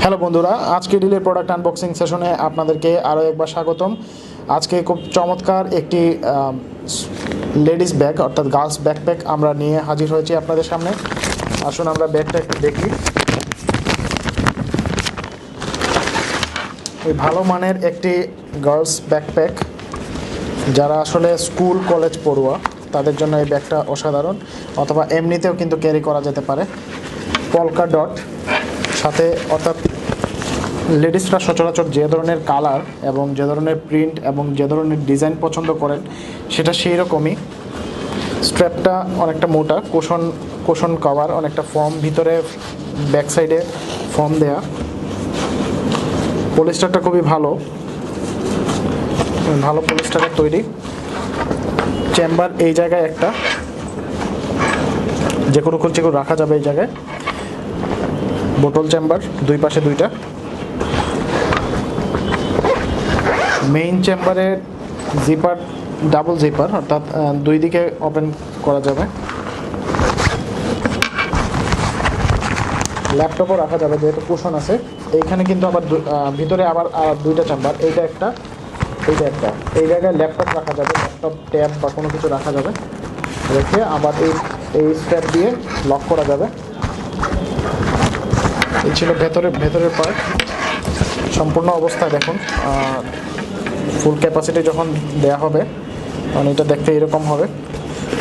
Hello বন্ধুরা, আজকে ডিলের product unboxing সেশনে আপনাদেরকে আরও একবার স্বাগতম। আজকে খুব চমৎকার একটি লেডিস ব্যাগ অর্থাৎ গার্লস ব্যাকপ্যাক আমরা নিয়ে হাজির হয়েছি আপনাদের সামনে। আসুন আমরা ব্যাগটা একটু দেখি। এই ভালো মানের একটি গার্লস ব্যাকপ্যাক, যারা আসলে স্কুল কলেজ পড়ুয়া তাদের জন্য এই ব্যাগটা অসাধারণ, অথবা এমনিতেও কিন্তু ক্যারি করা যেতে পারে। পলকা ডট সাথে, অর্থাৎ লেডিসরা সচরাচর যে ধরনের কালার এবং যে ধরনের প্রিন্ট এবং যে ধরনের ডিজাইন পছন্দ করেন সেটা সেই রকমই। স্ট্র্যাপটা অনেকটা মোটা, কোশন কভার, অনেকটা ফর্ম, ভিতরে ব্যাক সাইডে ফর্ম দেয়া। পলিস্টারটা খুবই ভালো পলিস্টারের তৈরি। চেম্বার এই জায়গায় একটা, যে কোনো কুলচিকুল রাখা যাবে এই জায়গায়। বোতল চেম্বার, দুই পাশে দুইটা। মেইন চেম্বারে জিপার, ডাবল জিপার, অর্থাৎ দুই দিকে ওপেন করা যাবে। ল্যাপটপও রাখা যাবে যেহেতু কুশন আছে। এইখানে কিন্তু আবার ভিতরে আবার দুইটা চেম্বার, এইটা একটা, এইটা একটা। এই জায়গায় ল্যাপটপ রাখা যাবে, ল্যাপটপ ট্যাব বা কোনো কিছু রাখা যাবে, রেখে আবার এই স্ট্র্যাপ দিয়ে লক করা যাবে। এই ছিল ভেতরের পার্ট। সম্পূর্ণ অবস্থায় দেখুন, ফুল ক্যাপাসিটি যখন দেয়া হবে তখন এটা দেখতে এরকম হবে।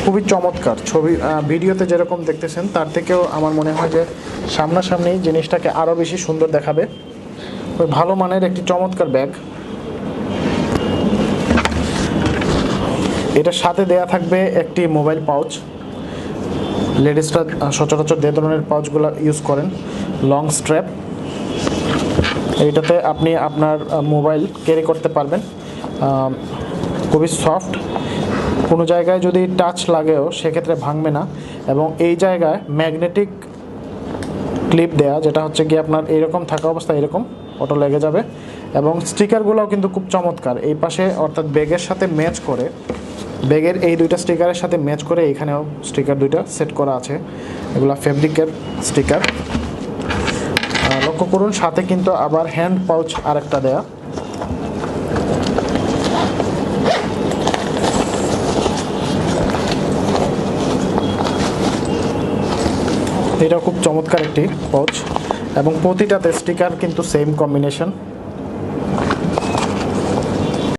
খুবই চমৎকার। ভিডিওতে যেরকম দেখতেছেন তার থেকেও আমার মনে হয় যে সামনাসামনি জিনিসটাকে আরও বেশি সুন্দর দেখাবে। ওই ভালো মানের একটি চমৎকার ব্যাগ। এটার সাথে দেয়া থাকবে একটি মোবাইল পাউচ। লেডিসরা সচরাচর যে ধরনের পাউচগুলো ইউজ করেন, লং স্ট্র্যাপ। এইটাতে আপনি আপনার মোবাইল ক্যারি করতে পারবেন। খুবই সফট, কোনো জায়গায় যদি টাচ লাগেও সেক্ষেত্রে ভাঙবে না। এবং এই জায়গায় ম্যাগনেটিক ক্লিপ দেয়া, যেটা হচ্ছে গিয়ে আপনার এইরকম থাকা অবস্থায় এরকম অটো লেগে যাবে। এবং স্টিকারগুলোও কিন্তু খুব চমৎকার। এই পাশে অর্থাৎ ব্যাগের সাথে ম্যাচ করে, ব্যাগের এই দুইটা স্টিকারের সাথে ম্যাচ করে এইখানেও স্টিকার দুইটা সেট করা আছে। এগুলো ফেব্রিকের স্টিকার। লক্ষ্য করুন, সাথে কিন্তু আবার হ্যান্ড পাউচ আরেকটা দেয়া। এটা খুব চমৎকার একটি পাউচ, এবং প্রতিটাতে স্টিকার কিন্তু সেম কম্বিনেশন।